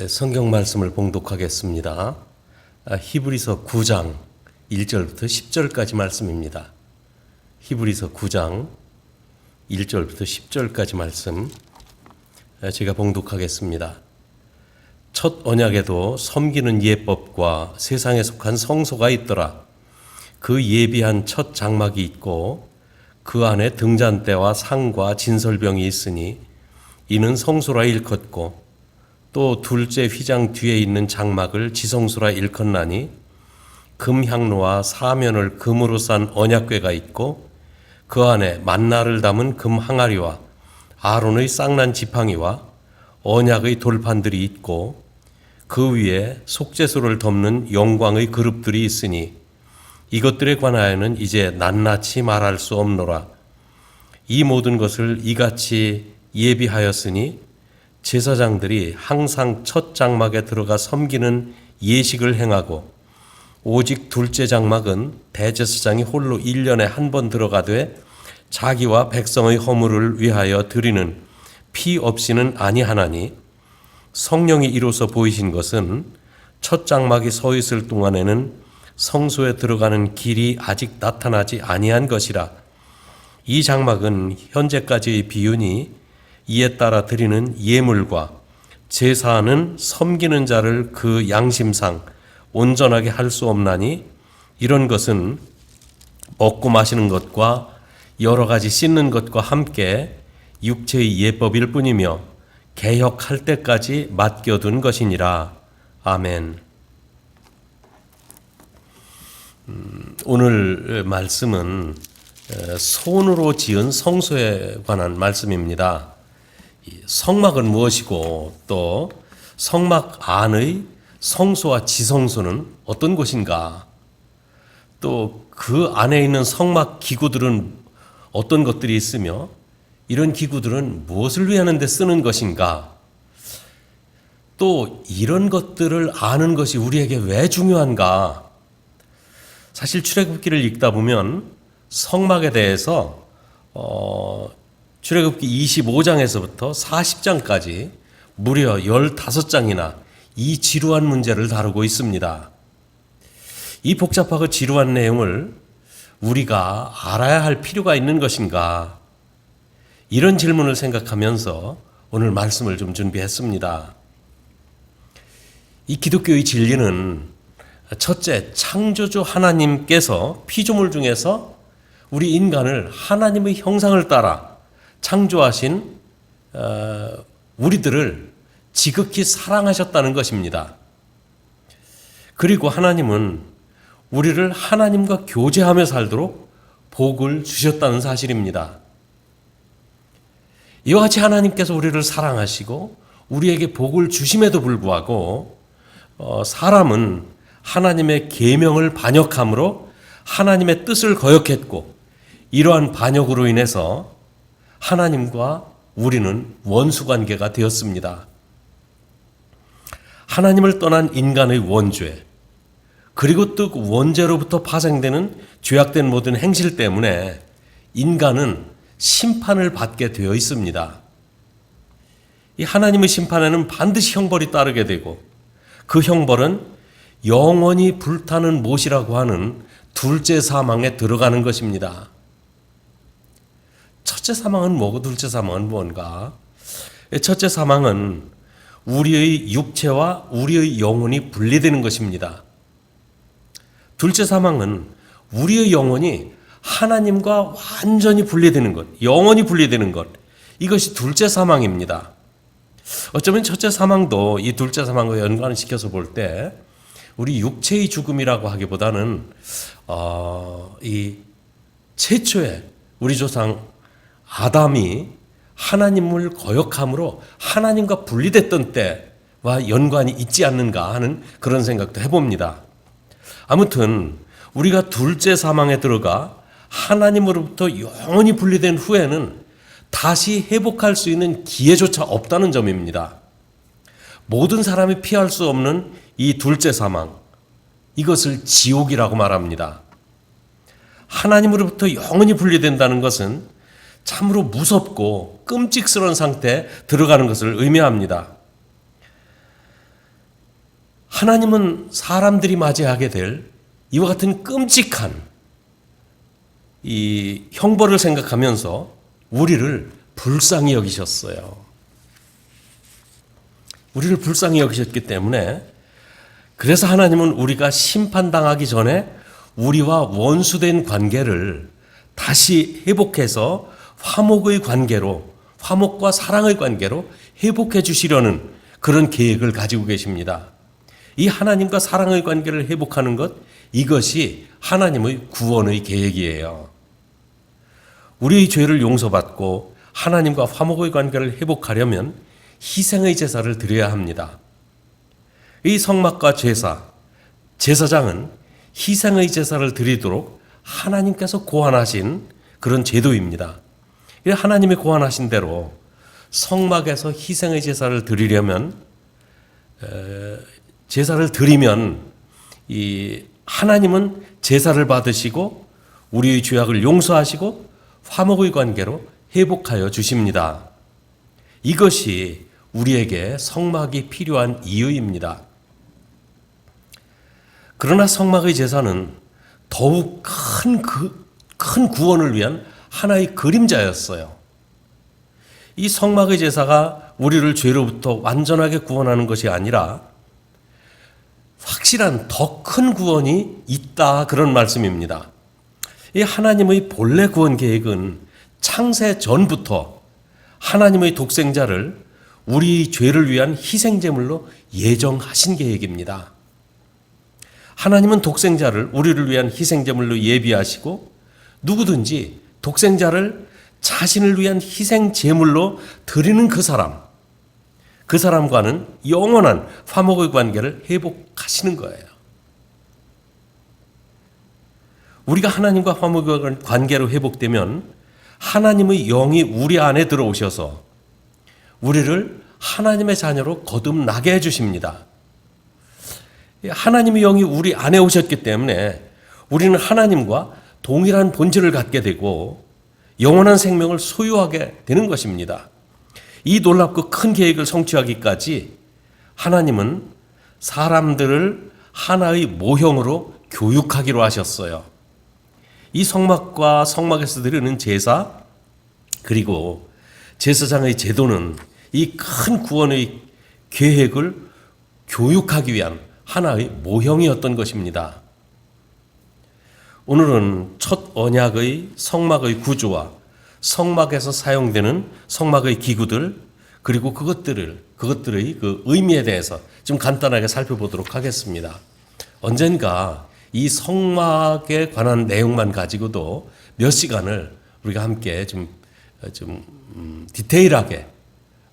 성경 말씀을 봉독하겠습니다. 히브리서 9장 1절부터 10절까지 말씀입니다. 히브리서 9장 1절부터 10절까지 말씀 제가 봉독하겠습니다. 첫 언약에도 섬기는 예법과 세상에 속한 성소가 있더라. 그 예비한 첫 장막이 있고 그 안에 등잔대와 상과 진설병이 있으니 이는 성소라 일컫고 또 둘째 휘장 뒤에 있는 장막을 지성소라 일컫나니 금향로와 사면을 금으로 싼 언약궤가 있고 그 안에 만나를 담은 금 항아리와 아론의 쌍난 지팡이와 언약의 돌판들이 있고 그 위에 속죄소를 덮는 영광의 그룹들이 있으니 이것들에 관하여는 이제 낱낱이 말할 수 없노라. 이 모든 것을 이같이 예비하였으니 제사장들이 항상 첫 장막에 들어가 섬기는 예식을 행하고 오직 둘째 장막은 대제사장이 홀로 1년에 한 번 들어가되 자기와 백성의 허물을 위하여 드리는 피 없이는 아니하나니 성령이 이로써 보이신 것은 첫 장막이 서 있을 동안에는 성소에 들어가는 길이 아직 나타나지 아니한 것이라. 이 장막은 현재까지의 비유니 이에 따라 드리는 예물과 제사는 섬기는 자를 그 양심상 온전하게 할 수 없나니 이런 것은 먹고 마시는 것과 여러 가지 씻는 것과 함께 육체의 예법일 뿐이며 개혁할 때까지 맡겨둔 것이니라. 아멘. 오늘 말씀은 손으로 지은 성소에 관한 말씀입니다. 성막은 무엇이고 또 성막 안의 성소와 지성소는 어떤 곳인가? 또 그 안에 있는 성막 기구들은 어떤 것들이 있으며 이런 기구들은 무엇을 위하는 데 쓰는 것인가? 또 이런 것들을 아는 것이 우리에게 왜 중요한가? 사실 출애굽기를 읽다 보면 성막에 대해서 출애굽기 25장에서부터 40장까지 무려 15장이나 이 지루한 문제를 다루고 있습니다. 이 복잡하고 지루한 내용을 우리가 알아야 할 필요가 있는 것인가? 이런 질문을 생각하면서 오늘 말씀을 좀 준비했습니다. 이 기독교의 진리는 첫째, 창조주 하나님께서 피조물 중에서 우리 인간을 하나님의 형상을 따라 창조하신 우리들을 지극히 사랑하셨다는 것입니다. 그리고 하나님은 우리를 하나님과 교제하며 살도록 복을 주셨다는 사실입니다. 이와 같이 하나님께서 우리를 사랑하시고 우리에게 복을 주심에도 불구하고 사람은 하나님의 계명을 반역함으로 하나님의 뜻을 거역했고 이러한 반역으로 인해서 하나님과 우리는 원수관계가 되었습니다. 하나님을 떠난 인간의 원죄, 그리고 또 원죄로부터 파생되는 죄악된 모든 행실 때문에 인간은 심판을 받게 되어 있습니다. 이 하나님의 심판에는 반드시 형벌이 따르게 되고 그 형벌은 영원히 불타는 못이라고 하는 둘째 사망에 들어가는 것입니다. 첫째 사망은 뭐고 둘째 사망은 뭔가? 첫째 사망은 우리의 육체와 우리의 영혼이 분리되는 것입니다. 둘째 사망은 우리의 영혼이 하나님과 완전히 분리되는 것, 영원히 분리되는 것, 이것이 둘째 사망입니다. 어쩌면 첫째 사망도 이 둘째 사망과 연관을 시켜서 볼 때 우리 육체의 죽음이라고 하기보다는 이 최초의 우리 조상 아담이 하나님을 거역함으로 하나님과 분리됐던 때와 연관이 있지 않는가 하는 그런 생각도 해봅니다. 아무튼 우리가 둘째 사망에 들어가 하나님으로부터 영원히 분리된 후에는 다시 회복할 수 있는 기회조차 없다는 점입니다. 모든 사람이 피할 수 없는 이 둘째 사망, 이것을 지옥이라고 말합니다. 하나님으로부터 영원히 분리된다는 것은 참으로 무섭고 끔찍스러운 상태에 들어가는 것을 의미합니다. 하나님은 사람들이 맞이하게 될 이와 같은 끔찍한 이 형벌을 생각하면서 우리를 불쌍히 여기셨어요. 우리를 불쌍히 여기셨기 때문에 그래서 하나님은 우리가 심판당하기 전에 우리와 원수된 관계를 다시 회복해서 화목의 관계로, 화목과 사랑의 관계로 회복해 주시려는 그런 계획을 가지고 계십니다. 이 하나님과 사랑의 관계를 회복하는 것, 이것이 하나님의 구원의 계획이에요. 우리의 죄를 용서받고 하나님과 화목의 관계를 회복하려면 희생의 제사를 드려야 합니다. 이 성막과 제사장은 희생의 제사를 드리도록 하나님께서 고안하신 그런 제도입니다. 하나님이 고안하신 대로 성막에서 희생의 제사를 드리려면 제사를 드리면 이 하나님은 제사를 받으시고 우리의 죄악을 용서하시고 화목의 관계로 회복하여 주십니다. 이것이 우리에게 성막이 필요한 이유입니다. 그러나 성막의 제사는 더욱 큰 구원을 위한 하나의 그림자였어요. 이 성막의 제사가 우리를 죄로부터 완전하게 구원하는 것이 아니라 확실한 더 큰 구원이 있다, 그런 말씀입니다. 이 하나님의 본래 구원 계획은 창세 전부터 하나님의 독생자를 우리 죄를 위한 희생제물로 예정하신 계획입니다. 하나님은 독생자를 우리를 위한 희생제물로 예비하시고 누구든지 독생자를 자신을 위한 희생제물로 드리는 그 사람과는 영원한 화목의 관계를 회복하시는 거예요. 우리가 하나님과 화목의 관계로 회복되면 하나님의 영이 우리 안에 들어오셔서 우리를 하나님의 자녀로 거듭나게 해주십니다. 하나님의 영이 우리 안에 오셨기 때문에 우리는 하나님과 동일한 본질을 갖게 되고 영원한 생명을 소유하게 되는 것입니다. 이 놀랍고 큰 계획을 성취하기까지 하나님은 사람들을 하나의 모형으로 교육하기로 하셨어요. 이 성막과 성막에서 드리는 제사, 그리고 제사장의 제도는 이 큰 구원의 계획을 교육하기 위한 하나의 모형이었던 것입니다. 오늘은 첫 언약의 성막의 구조와 성막에서 사용되는 성막의 기구들, 그리고 그것들의 그 의미에 대해서 좀 간단하게 살펴보도록 하겠습니다. 언젠가 이 성막에 관한 내용만 가지고도 몇 시간을 우리가 함께 좀 디테일하게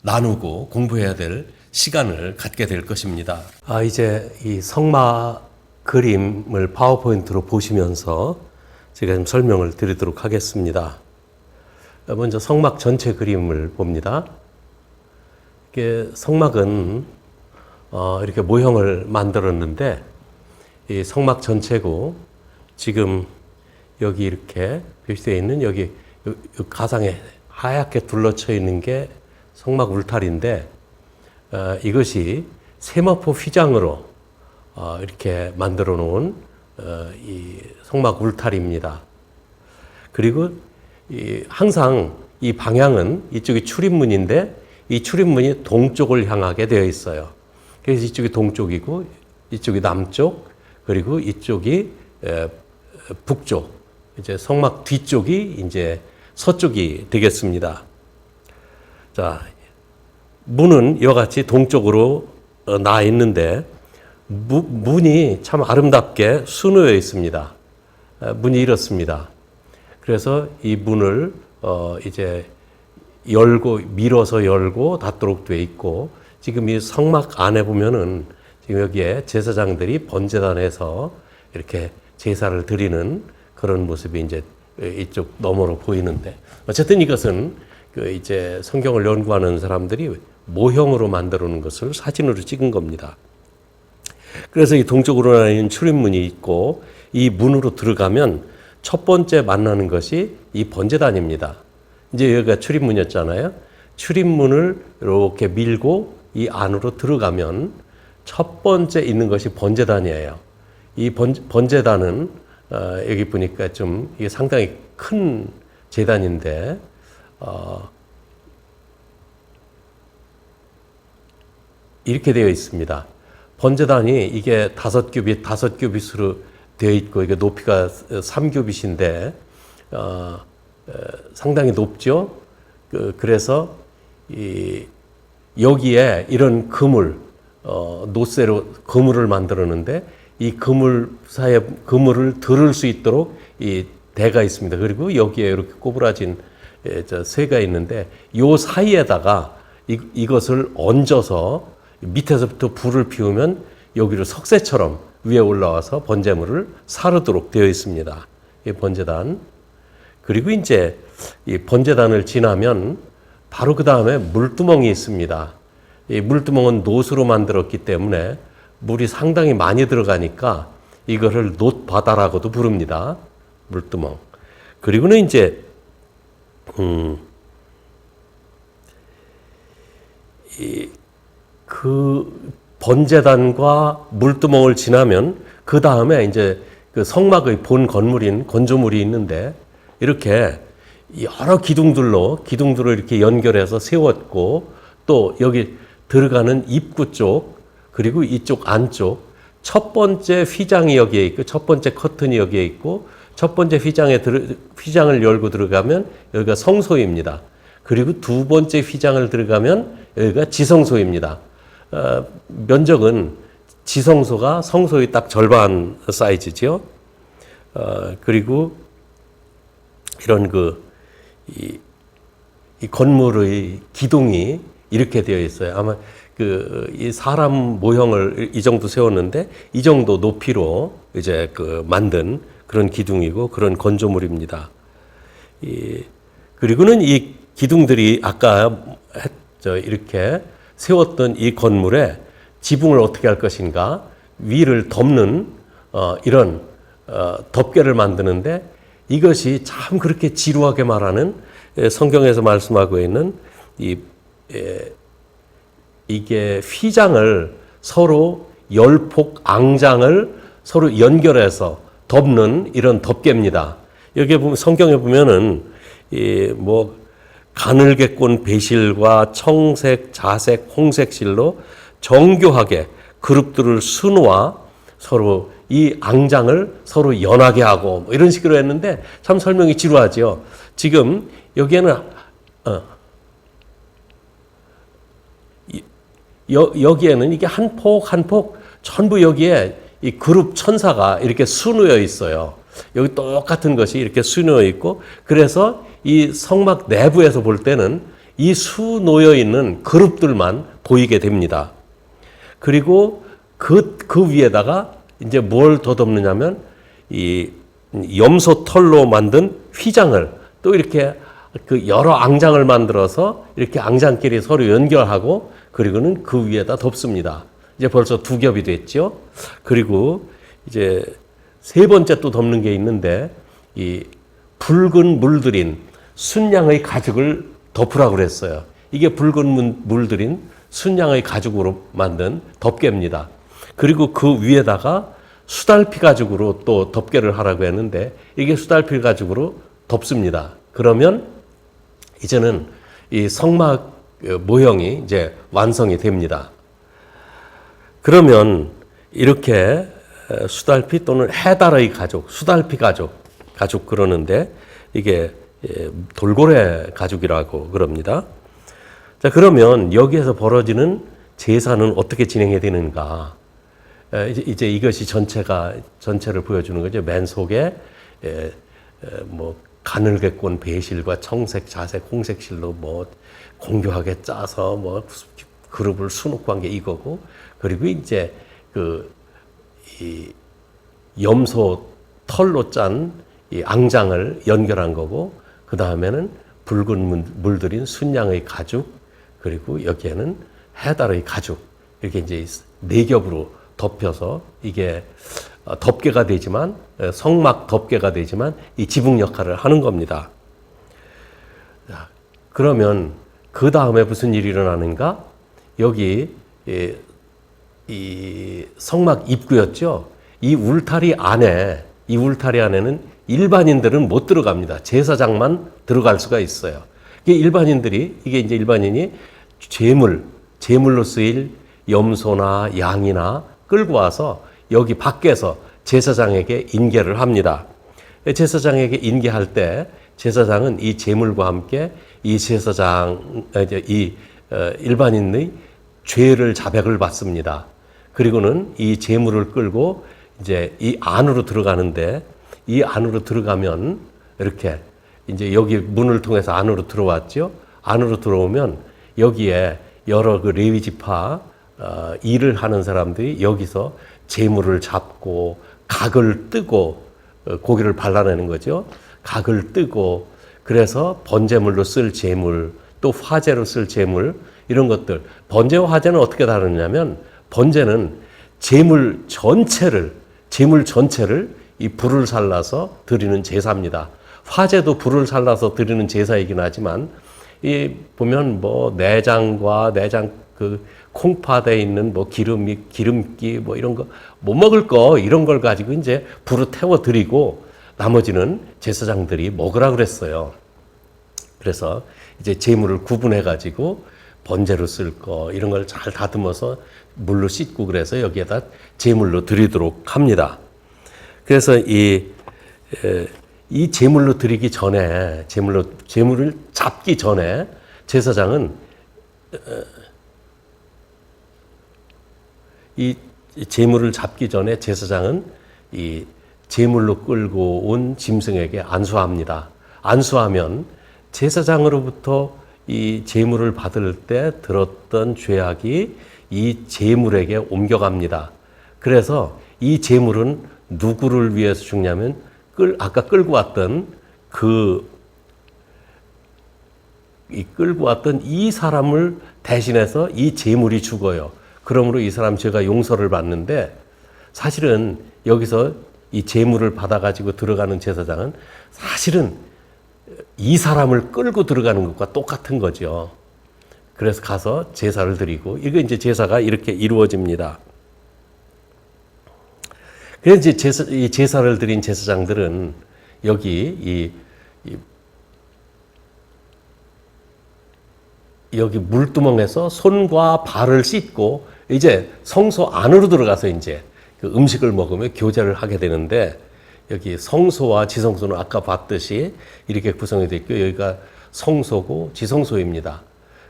나누고 공부해야 될 시간을 갖게 될 것입니다. 이제 이 성막 그림을 파워포인트로 보시면서 제가 좀 설명을 드리도록 하겠습니다. 먼저 성막 전체 그림을 봅니다. 이게 성막은 이렇게 모형을 만들었는데 이 성막 전체고, 지금 여기 이렇게 표시되어 있는 여기 가상에 하얗게 둘러쳐 있는 게 성막 울타리인데, 이것이 세마포 휘장으로 이렇게 만들어 놓은 이 성막 울타리입니다. 그리고 항상 이 방향은 이쪽이 출입문인데 이 출입문이 동쪽을 향하게 되어 있어요. 그래서 이쪽이 동쪽이고 이쪽이 남쪽, 그리고 이쪽이 북쪽, 이제 성막 뒤쪽이 이제 서쪽이 되겠습니다. 자, 문은 이와 같이 동쪽으로 나 있는데 문이 참 아름답게 수놓여 있습니다. 문이 이렇습니다. 그래서 이 문을 이제 열고 밀어서 열고 닫도록 되어 있고, 지금 이 성막 안에 보면은 지금 여기에 제사장들이 번제단에서 이렇게 제사를 드리는 그런 모습이 이제 이쪽 너머로 보이는데, 어쨌든 이것은 그 이제 성경을 연구하는 사람들이 모형으로 만들어 놓은 것을 사진으로 찍은 겁니다. 그래서 이 동쪽으로 나뉘는 출입문이 있고, 이 문으로 들어가면 첫 번째 만나는 것이 이 번제단입니다. 이제 여기가 출입문이었잖아요. 출입문을 이렇게 밀고 이 안으로 들어가면 첫 번째 있는 것이 번제단이에요. 이 번제단은 여기 보니까 좀 이게 상당히 큰 제단인데 이렇게 되어 있습니다. 번제단이 이게 5규빗으로 되어 있고 이게 높이가 3규빗인데 상당히 높죠. 그래서 여기에 이런 그물 노쇠로 그물을 만들었는데 이 그물 사이에 그물을 들을 수 있도록 이 대가 있습니다. 그리고 여기에 이렇게 꼬부라진 쇠가 있는데 요 사이에다가 이것을 얹어서 밑에서부터 불을 피우면 여기로 석쇠처럼 위에 올라와서 번제물을 사르도록 되어 있습니다. 이 번제단. 그리고 이제 이 번제단을 지나면 바로 그 다음에 물두멍이 있습니다. 이 물두멍은 노수로 만들었기 때문에 물이 상당히 많이 들어가니까 이거를 놋바다라고도 부릅니다. 물두멍. 그리고는 이제 그 번제단과 물두멍을 지나면 그 다음에 이제 그 성막의 본 건물인 건조물이 있는데 이렇게 여러 기둥들로 이렇게 연결해서 세웠고 또 여기 들어가는 입구 쪽 그리고 이쪽 안쪽 첫 번째 휘장이 여기에 있고 첫 번째 커튼이 여기에 있고 첫 번째 휘장을 열고 들어가면 여기가 성소입니다. 그리고 두 번째 휘장을 들어가면 여기가 지성소입니다. 면적은 지성소가 성소의 딱 절반 사이즈죠. 그리고 이런 이 건물의 기둥이 이렇게 되어 있어요. 아마 이 사람 모형을 이 정도 세웠는데 이 정도 높이로 이제 만든 그런 기둥이고 그런 건조물입니다. 그리고는 이 기둥들이 아까 이렇게 세웠던 이 건물에 지붕을 어떻게 할 것인가 위를 덮는 이런 덮개를 만드는데 이것이 참 그렇게 지루하게 말하는 성경에서 말씀하고 있는 이게 휘장을 서로 열폭 앙장을 서로 연결해서 덮는 이런 덮개입니다. 여기 보면 성경에 보면은 가늘게꼰 배실과 청색, 자색, 홍색 실로 정교하게 그룹들을 수놓아 서로 이 앙장을 서로 연하게 하고 이런 식으로 했는데 참 설명이 지루하죠. 지금 여기에는 여기에는 이게 한 폭 한 폭 전부 여기에 이 그룹 천사가 이렇게 수놓여 있어요. 여기 똑같은 것이 이렇게 수놓여 있고 그래서 이 성막 내부에서 볼 때는 이 수놓여 있는 그룹들만 보이게 됩니다. 그리고 그 위에다가 이제 뭘 더 덮느냐면 이 염소 털로 만든 휘장을 또 이렇게 여러 앙장을 만들어서 이렇게 앙장끼리 서로 연결하고 그리고는 그 위에다 덮습니다. 이제 벌써 두 겹이 됐죠. 그리고 이제 세 번째 또 덮는 게 있는데 이 붉은 물들인 순양의 가죽을 덮으라고 그랬어요. 이게 붉은 물들인 순양의 가죽으로 만든 덮개입니다. 그리고 그 위에다가 수달피 가죽으로 또 덮개를 하라고 했는데 이게 수달피 가죽으로 덮습니다. 그러면 이제는 이 성막 모형이 이제 완성이 됩니다. 그러면 이렇게 수달피 또는 해달의 가죽, 수달피 가죽 그러는데 이게 돌고래 가죽이라고 그럽니다. 자, 그러면 여기에서 벌어지는 제사는 어떻게 진행이 되는가? 이제 이것이 전체를 보여주는 거죠. 맨 속에 가늘게꼰 배실과 청색, 자색, 홍색 실로 공교하게 짜서 그룹을 수놓고 한 게 이거고, 그리고 이제 이 염소 털로 짠 이 앙장을 연결한 거고, 그 다음에는 붉은 물들인 순양의 가죽, 그리고 여기에는 해달의 가죽, 이렇게 이제 네 겹으로 덮여서 이게 덮개가 되지만, 성막 덮개가 되지만 이 지붕 역할을 하는 겁니다. 그러면 그 다음에 무슨 일이 일어나는가? 여기 이 성막 입구였죠. 이 울타리 안에는 일반인들은 못 들어갑니다. 제사장만 들어갈 수가 있어요. 이게 이제 일반인이 제물로 쓰일 염소나 양이나 끌고 와서 여기 밖에서 제사장에게 인계를 합니다. 제사장에게 인계할 때 제사장은 이 제물과 함께 이 일반인의 죄를 자백을 받습니다. 그리고는 이 제물을 끌고 이제 이 안으로 들어가는데, 이 안으로 들어가면 이렇게 이제 여기 문을 통해서 안으로 들어왔죠. 안으로 들어오면 여기에 여러 그 레위 지파 일을 하는 사람들이 여기서 제물을 잡고 각을 뜨고 고기를 발라내는 거죠. 각을 뜨고, 그래서 번제물로 쓸 제물, 또 화제로 쓸 제물, 이런 것들. 번제와 화제는 어떻게 다르냐면, 번제는 제물 전체를 이 불을 살라서 드리는 제사입니다. 화제도 불을 살라서 드리는 제사이긴 하지만, 이 보면 뭐 내장 그 콩팥에 있는 뭐 기름기 뭐 이런 거 못 먹을 거 이런 걸 가지고 이제 불을 태워 드리고, 나머지는 제사장들이 먹으라 그랬어요. 그래서 이제 제물을 구분해 가지고 번제로 쓸 거 이런 걸 잘 다듬어서 물로 씻고, 그래서 여기에다 제물로 드리도록 합니다. 그래서 이 제물로 드리기 전에, 제물을 잡기 전에 제사장은 이 제물을 잡기 전에 제사장은 이 제물로 끌고 온 짐승에게 안수합니다. 안수하면 제사장으로부터 이 제물을 받을 때 들었던 죄악이 이 제물에게 옮겨갑니다. 그래서 이 제물은 누구를 위해서 죽냐면 아까 끌고 왔던 이 사람을 대신해서 이 제물이 죽어요. 그러므로 이 사람 죄가 용서를 받는데, 사실은 여기서 이 제물을 받아가지고 들어가는 제사장은 사실은 이 사람을 끌고 들어가는 것과 똑같은 거죠. 그래서 가서 제사를 드리고, 이거 이제 제사가 이렇게 이루어집니다. 그래서 이제 이 제사를 드린 제사장들은 여기 여기 물두멍에서 손과 발을 씻고 이제 성소 안으로 들어가서 이제 그 음식을 먹으며 교제를 하게 되는데, 여기 성소와 지성소는 아까 봤듯이 이렇게 구성이 되어 있고, 여기가 성소고 지성소입니다.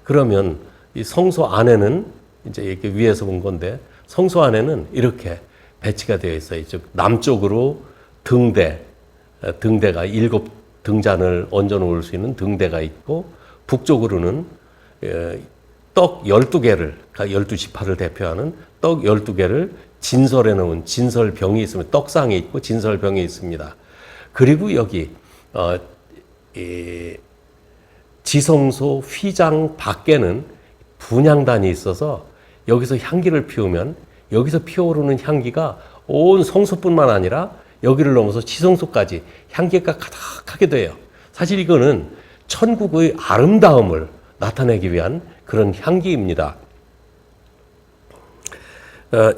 그러면 이 성소 안에는 이제 이렇게 위에서 본 건데, 성소 안에는 이렇게 배치가 되어 있어요. 즉 남쪽으로 등대가 7 등잔을 얹어 놓을 수 있는 등대가 있고, 북쪽으로는 떡 12개를, 12지파를 대표하는 떡 12개를 진설해 놓은 진설병이 있으면, 떡상이 있고 진설병이 있습니다. 그리고 여기 지성소 휘장 밖에는 분향단이 있어서 여기서 향기를 피우면 여기서 피어오르는 향기가 온 성소뿐만 아니라 여기를 넘어서 지성소까지 향기가 가득하게 돼요. 사실 이거는 천국의 아름다움을 나타내기 위한 그런 향기입니다.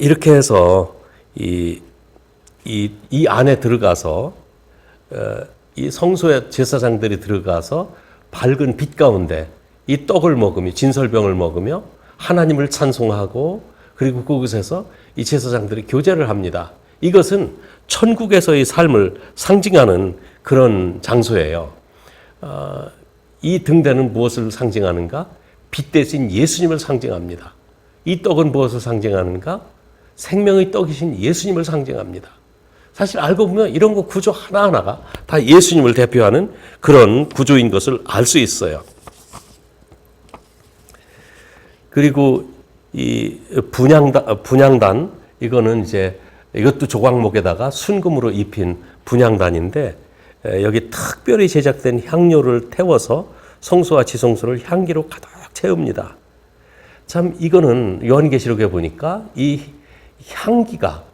이렇게 해서 이 안에 들어가서 이 성소에 제사장들이 들어가서 밝은 빛 가운데 이 떡을 먹으며, 진설병을 먹으며 하나님을 찬송하고, 그리고 그곳에서 이 제사장들이 교제를 합니다. 이것은 천국에서의 삶을 상징하는 그런 장소예요. 이 등대는 무엇을 상징하는가? 빛 대신 예수님을 상징합니다. 이 떡은 무엇을 상징하는가? 생명의 떡이신 예수님을 상징합니다. 사실 알고 보면 이런 거 구조 하나하나가 다 예수님을 대표하는 그런 구조인 것을 알 수 있어요. 그리고 이 분향단, 이거는 이제 이것도 조각목에다가 순금으로 입힌 분향단인데, 여기 특별히 제작된 향료를 태워서 성소와 지성소를 향기로 가득 채웁니다. 참 이거는 요한계시록에 보니까 이 향기가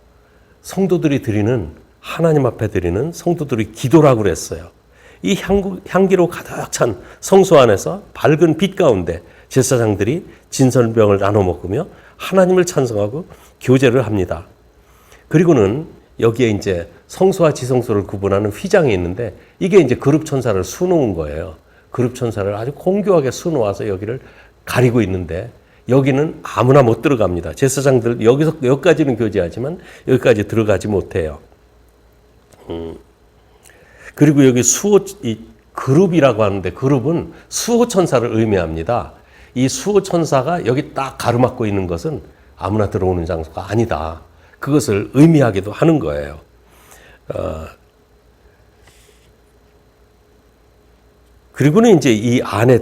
성도들이 드리는, 하나님 앞에 드리는 성도들의 기도라고 그랬어요. 이 향기로 가득 찬 성소 안에서 밝은 빛 가운데 제사장들이 진설병을 나눠 먹으며 하나님을 찬송하고 교제를 합니다. 그리고는 여기에 이제 성소와 지성소를 구분하는 휘장이 있는데 이게 이제 그룹 천사를 수놓은 거예요. 그룹 천사를 아주 공교하게 수놓아서 여기를 가리고 있는데 여기는 아무나 못 들어갑니다. 제사장들 여기까지는 교제하지만 여기까지 들어가지 못해요. 그리고 여기 이 그룹이라고 하는데 그룹은 수호 천사를 의미합니다. 이 수호 천사가 여기 딱 가로막고 있는 것은 아무나 들어오는 장소가 아니다. 그것을 의미하기도 하는 거예요. 그리고는 이제 이 안에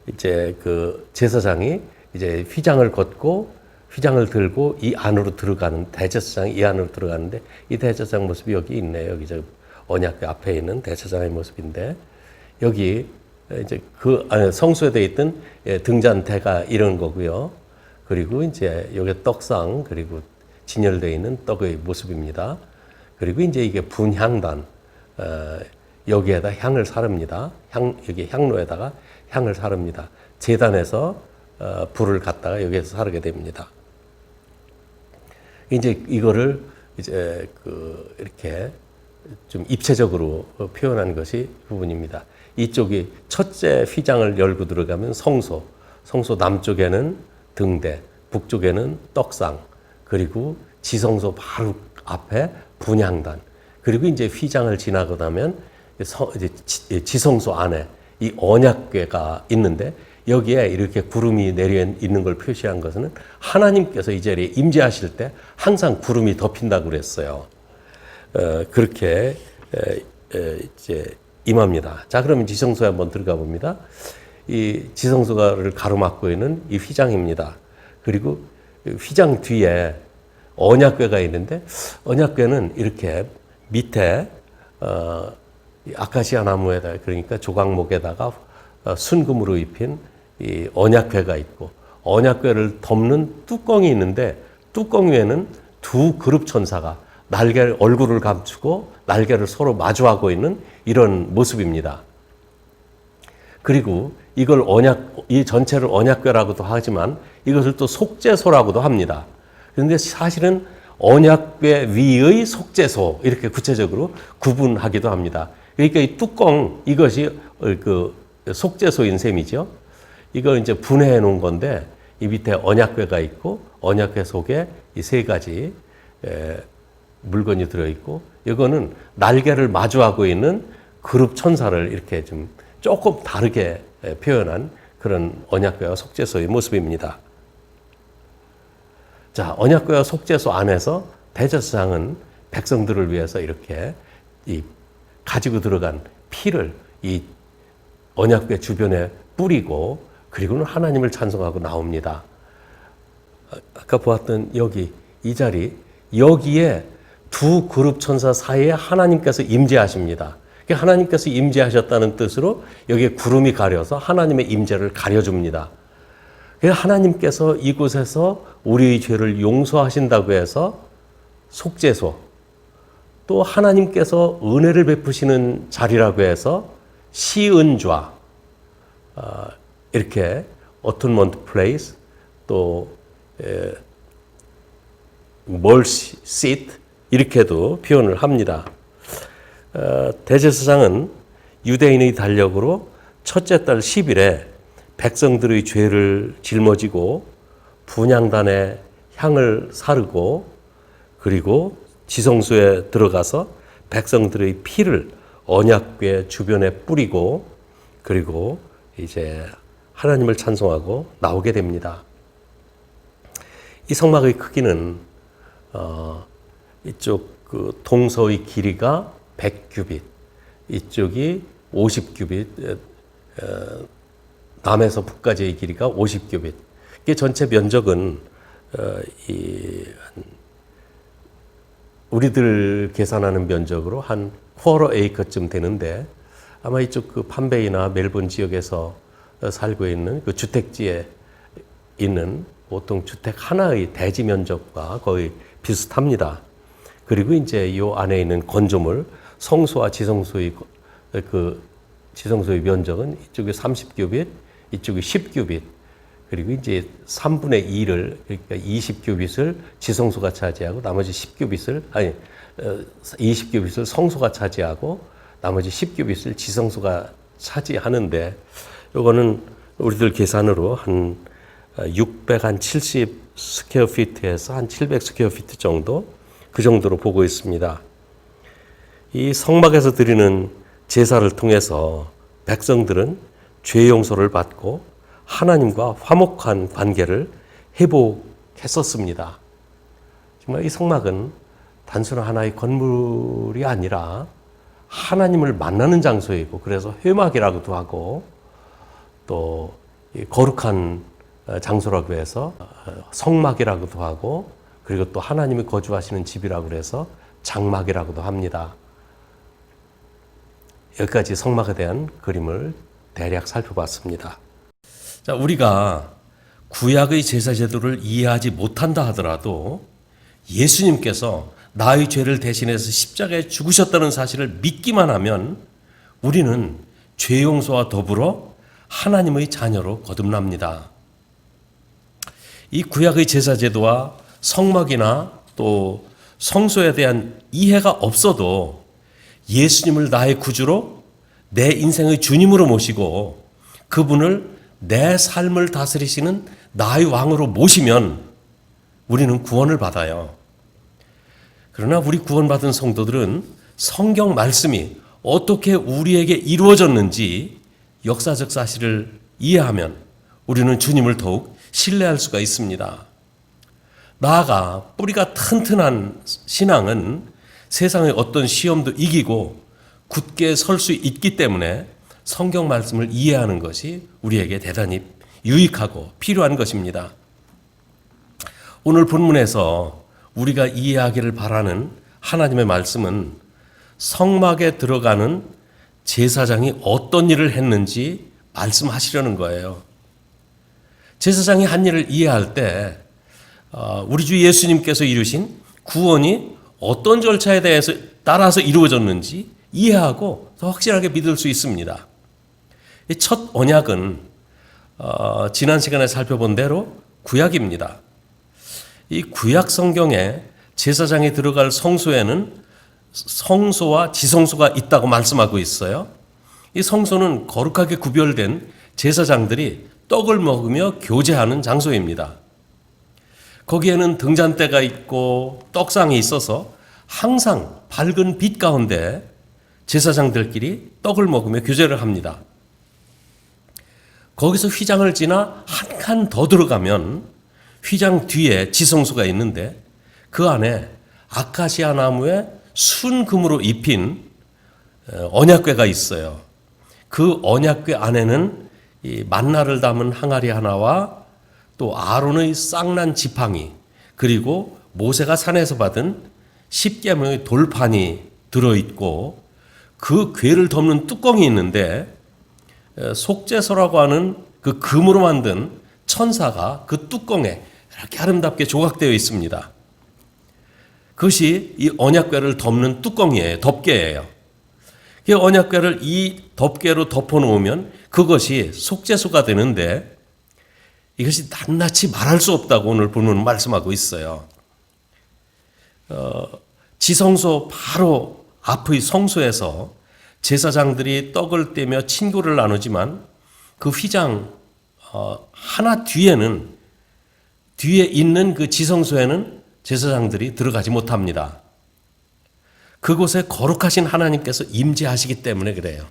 이제 그 제사장이 이제 휘장을 걷고 휘장을 들고 이 안으로 들어가는 대제사장이 이 안으로 들어가는데 이 대제사장 모습이 여기 있네요. 여기 저 언약궤 앞에 있는 대제사장의 모습인데 여기 이제 그 안에 성소에 돼 있던 등잔대가 이런 거고요. 그리고 이제 여기 떡상 그리고 진열되어 있는 떡의 모습입니다. 그리고 이제 이게 분향단 여기에다 향을 사릅니다. 여기 향로에다가 향을 사릅니다. 제단에서 불을 갖다가 여기에서 사르게 됩니다. 이제 이거를 이제 이렇게 좀 입체적으로 표현한 것이 부분입니다. 이쪽이 첫째 휘장을 열고 들어가면 성소 남쪽에는 등대, 북쪽에는 떡상, 그리고 지성소 바로 앞에 분향단, 그리고 이제 휘장을 지나고 나면 이제 지성소 안에 이 언약궤가 있는데 여기에 이렇게 구름이 내려 있는 걸 표시한 것은 하나님께서 이 자리에 임재하실 때 항상 구름이 덮인다고 그랬어요. 그렇게 이제 임합니다. 자, 그러면 지성소에 한번 들어가 봅니다. 이 지성소를 가로막고 있는 이 휘장입니다. 그리고 휘장 뒤에 언약궤가 있는데 언약궤는 이렇게 밑에 아카시아 나무에다 그러니까 조각목에다가 순금으로 입힌 이 언약궤가 있고 언약궤를 덮는 뚜껑이 있는데 뚜껑 위에는 두 그룹 천사가 얼굴을 감추고 날개를 서로 마주하고 있는 이런 모습입니다. 그리고 이걸 이 전체를 언약궤라고도 하지만 이것을 또 속죄소라고도 합니다. 그런데 사실은 언약궤 위의 속죄소 이렇게 구체적으로 구분하기도 합니다. 그러니까 이 뚜껑 이것이 그 속죄소인 셈이죠. 이걸 이제 분해해 놓은 건데 이 밑에 언약궤가 있고 언약궤 속에 이 세 가지 물건이 들어 있고 이거는 날개를 마주하고 있는 그룹 천사를 이렇게 좀 조금 다르게 표현한 그런 언약궤와 속죄소의 모습입니다. 자, 언약궤와 속죄소 안에서 대제사장은 백성들을 위해서 이렇게 가지고 들어간 피를 이 언약궤 주변에 뿌리고 그리고는 하나님을 찬송하고 나옵니다. 아까 보았던 여기 이 자리 여기에 두 그룹 천사 사이에 하나님께서 임재하십니다. 하나님께서 임재하셨다는 뜻으로 여기에 구름이 가려서 하나님의 임재를 가려줍니다. 하나님께서 이곳에서 우리의 죄를 용서하신다고 해서 속죄소, 또 하나님께서 은혜를 베푸시는 자리라고 해서 시은좌, 이렇게 어톤먼트 플레이스, 또 멀시 시트 이렇게도 표현을 합니다. 대제사장은 유대인의 달력으로 첫째 달 10일에 백성들의 죄를 짊어지고 분향단에 향을 사르고 그리고 지성소에 들어가서 백성들의 피를 언약궤 주변에 뿌리고 그리고 이제 하나님을 찬송하고 나오게 됩니다. 이 성막의 크기는 이쪽 그 동서의 길이가 100규빗, 이쪽이 50규빗, 남에서 북까지의 길이가 50규빗. 이게 전체 면적은 우리들 계산하는 면적으로 한 쿼터 에이커쯤 되는데 아마 이쪽 그 판베이나 멜본 지역에서 살고 있는 그 주택지에 있는 보통 주택 하나의 대지 면적과 거의 비슷합니다. 그리고 이제 이 안에 있는 건조물 성소와 지성소의 지성소의 면적은 이쪽이 30규빗, 이쪽이 10규빗. 그리고 이제 3분의 2를 그러니까 20규빗을 지성소가 차지하고 나머지 20규빗을 성소가 차지하고 나머지 10규빗을 지성소가 차지하는데 요거는 우리들 계산으로 한 670 스퀘어 피트에서 한 700 스퀘어 피트 정도 그 정도로 보고 있습니다. 이 성막에서 드리는 제사를 통해서 백성들은 죄 용서를 받고 하나님과 화목한 관계를 회복했었습니다. 정말 이 성막은 단순한 하나의 건물이 아니라 하나님을 만나는 장소이고 그래서 회막이라고도 하고 또 거룩한 장소라고 해서 성막이라고도 하고 그리고 또 하나님이 거주하시는 집이라고 해서 장막이라고도 합니다. 여기까지 성막에 대한 그림을 대략 살펴봤습니다. 자, 우리가 구약의 제사 제도를 이해하지 못한다 하더라도 예수님께서 나의 죄를 대신해서 십자가에 죽으셨다는 사실을 믿기만 하면 우리는 죄 용서와 더불어 하나님의 자녀로 거듭납니다. 이 구약의 제사 제도와 성막이나 또 성소에 대한 이해가 없어도 예수님을 나의 구주로 내 인생의 주님으로 모시고 그분을 내 삶을 다스리시는 나의 왕으로 모시면 우리는 구원을 받아요. 그러나 우리 구원받은 성도들은 성경 말씀이 어떻게 우리에게 이루어졌는지 역사적 사실을 이해하면 우리는 주님을 더욱 신뢰할 수가 있습니다. 나아가 뿌리가 튼튼한 신앙은 세상의 어떤 시험도 이기고 굳게 설 수 있기 때문에 성경 말씀을 이해하는 것이 우리에게 대단히 유익하고 필요한 것입니다. 오늘 본문에서 우리가 이해하기를 바라는 하나님의 말씀은 성막에 들어가는 제사장이 어떤 일을 했는지 말씀하시려는 거예요. 제사장이 한 일을 이해할 때 우리 주 예수님께서 이루신 구원이 어떤 절차에 대해서 따라서 이루어졌는지 이해하고 더 확실하게 믿을 수 있습니다. 첫 언약은 지난 시간에 살펴본 대로 구약입니다. 이 구약 성경에 제사장이 들어갈 성소에는 성소와 지성소가 있다고 말씀하고 있어요. 이 성소는 거룩하게 구별된 제사장들이 떡을 먹으며 교제하는 장소입니다. 거기에는 등잔대가 있고 떡상이 있어서 항상 밝은 빛 가운데 제사장들끼리 떡을 먹으며 교제를 합니다. 거기서 휘장을 지나 한 칸 더 들어가면 휘장 뒤에 지성소가 있는데 그 안에 아카시아 나무에 순금으로 입힌 언약궤가 있어요. 그 언약궤 안에는 이 만나를 담은 항아리 하나와 또 아론의 쌍난 지팡이 그리고 모세가 산에서 받은 십계명의 돌판이 들어있고 그 궤를 덮는 뚜껑이 있는데 속죄소라고 하는 그 금으로 만든 천사가 그 뚜껑에 이렇게 아름답게 조각되어 있습니다. 그것이 이 언약궤를 덮는 뚜껑이에요. 덮개예요. 이 언약궤를 이 덮개로 덮어놓으면 그것이 속죄소가 되는데 이것이 낱낱이 말할 수 없다고 오늘 본문은 말씀하고 있어요. 지성소 바로 앞의 성소에서 제사장들이 떡을 떼며 친구를 나누지만 그 휘장 하나 뒤에 있는 그 지성소에는 제사장들이 들어가지 못합니다. 그곳에 거룩하신 하나님께서 임재하시기 때문에 그래요.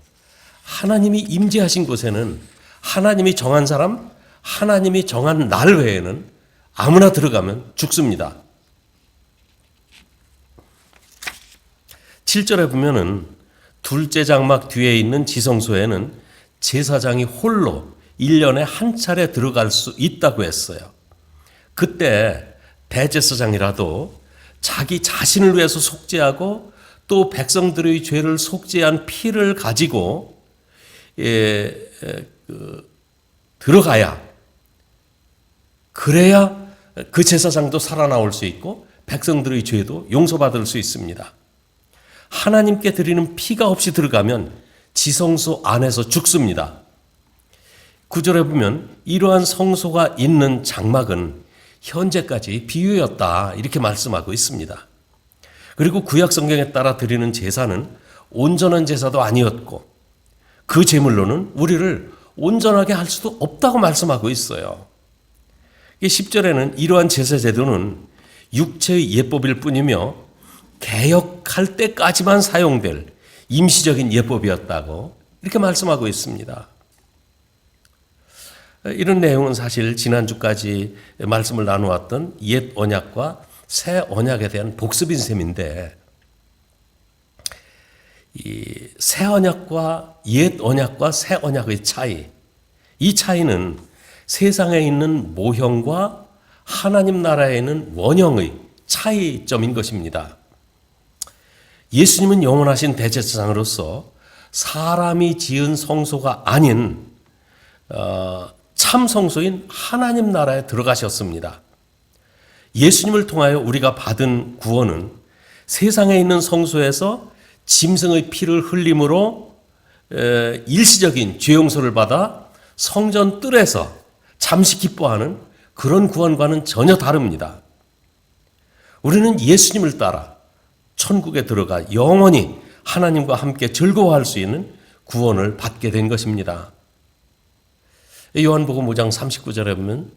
하나님이 임재하신 곳에는 하나님이 정한 사람, 하나님이 정한 날 외에는 아무나 들어가면 죽습니다. 7절에 보면은 둘째 장막 뒤에 있는 지성소에는 제사장이 홀로 1년에 한 차례 들어갈 수 있다고 했어요. 그때 대제사장이라도 자기 자신을 위해서 속죄하고 또 백성들의 죄를 속죄한 피를 가지고 들어가야 그래야 그 제사장도 살아나올 수 있고 백성들의 죄도 용서받을 수 있습니다. 하나님께 드리는 피가 없이 들어가면 지성소 안에서 죽습니다. 구절에 보면 이러한 성소가 있는 장막은 현재까지 비유였다 이렇게 말씀하고 있습니다. 그리고 구약 성경에 따라 드리는 제사는 온전한 제사도 아니었고 그 제물로는 우리를 온전하게 할 수도 없다고 말씀하고 있어요. 10절에는 이러한 제사 제도는 육체의 예법일 뿐이며 개역할 때까지만 사용될 임시적인 예법이었다고 이렇게 말씀하고 있습니다. 이런 내용은 사실 지난주까지 말씀을 나누었던 옛 언약과 새 언약에 대한 복습인 셈인데 이 새 언약과 옛 언약과 새 언약의 차이, 이 차이는 세상에 있는 모형과 하나님 나라에 있는 원형의 차이점인 것입니다. 예수님은 영원하신 대제사장으로서 사람이 지은 성소가 아닌 참 성소인 하나님 나라에 들어가셨습니다. 예수님을 통하여 우리가 받은 구원은 세상에 있는 성소에서 짐승의 피를 흘림으로 일시적인 죄 용서를 받아 성전 뜰에서 잠시 기뻐하는 그런 구원과는 전혀 다릅니다. 우리는 예수님을 따라 천국에 들어가 영원히 하나님과 함께 즐거워할 수 있는 구원을 받게 된 것입니다. 요한복음 5장 39절에 보면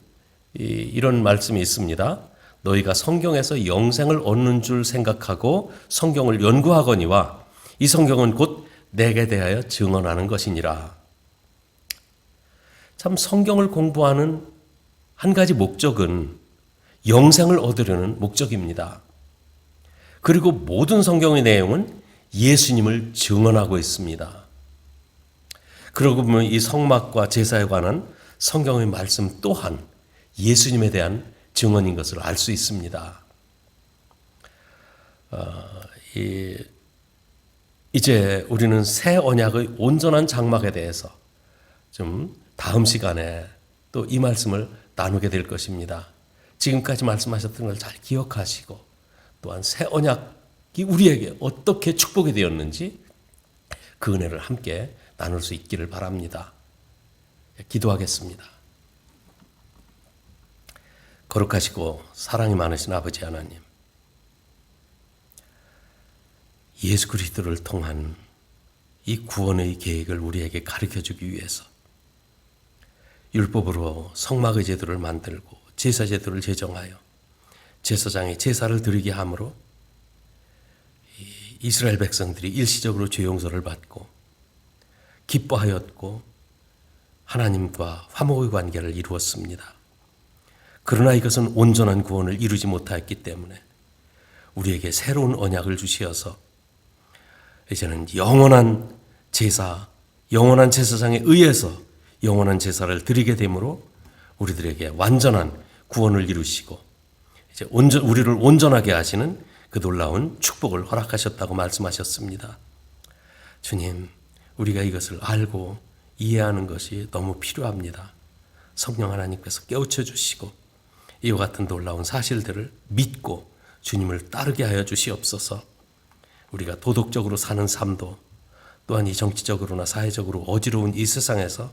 이런 말씀이 있습니다. 너희가 성경에서 영생을 얻는 줄 생각하고 성경을 연구하거니와 이 성경은 곧 내게 대하여 증언하는 것이니라. 참 성경을 공부하는 한 가지 목적은 영생을 얻으려는 목적입니다. 그리고 모든 성경의 내용은 예수님을 증언하고 있습니다. 그러고 보면 이 성막과 제사에 관한 성경의 말씀 또한 예수님에 대한 증언인 것을 알 수 있습니다. 이제 우리는 새 언약의 온전한 장막에 대해서 좀 다음 시간에 또 이 말씀을 나누게 될 것입니다. 지금까지 말씀하셨던 걸 잘 기억하시고 또한 새 언약이 우리에게 어떻게 축복이 되었는지 그 은혜를 함께 나눌 수 있기를 바랍니다. 기도하겠습니다. 거룩하시고 사랑이 많으신 아버지 하나님, 예수 그리스도를 통한 이 구원의 계획을 우리에게 가르쳐주기 위해서 율법으로 성막의 제도를 만들고 제사 제도를 제정하여 제사장이 제사를 드리게 함으로 이스라엘 백성들이 일시적으로 죄 용서를 받고 기뻐하였고 하나님과 화목의 관계를 이루었습니다. 그러나 이것은 온전한 구원을 이루지 못하였기 때문에 우리에게 새로운 언약을 주시어서 이제는 영원한 제사, 영원한 제사장에 의해서 영원한 제사를 드리게 되므로 우리들에게 완전한 구원을 이루시고 이제 우리를 온전하게 하시는 그 놀라운 축복을 허락하셨다고 말씀하셨습니다. 주님, 우리가 이것을 알고 이해하는 것이 너무 필요합니다. 성령 하나님께서 깨우쳐 주시고 이와 같은 놀라운 사실들을 믿고 주님을 따르게 하여 주시옵소서. 우리가 도덕적으로 사는 삶도 또한 이 정치적으로나 사회적으로 어지러운 이 세상에서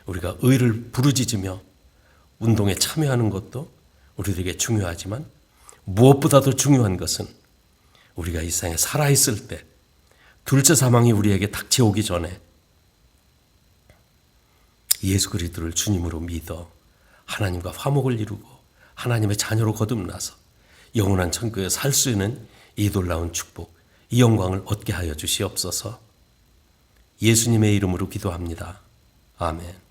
우리가 의를 부르짖으며 운동에 참여하는 것도 우리들에게 중요하지만 무엇보다도 중요한 것은 우리가 이 세상에 살아있을 때 둘째 사망이 우리에게 닥쳐오기 전에 예수 그리스도를 주님으로 믿어 하나님과 화목을 이루고 하나님의 자녀로 거듭나서 영원한 천국에 살 수 있는 이 놀라운 축복, 이 영광을 얻게 하여 주시옵소서. 예수님의 이름으로 기도합니다. 아멘.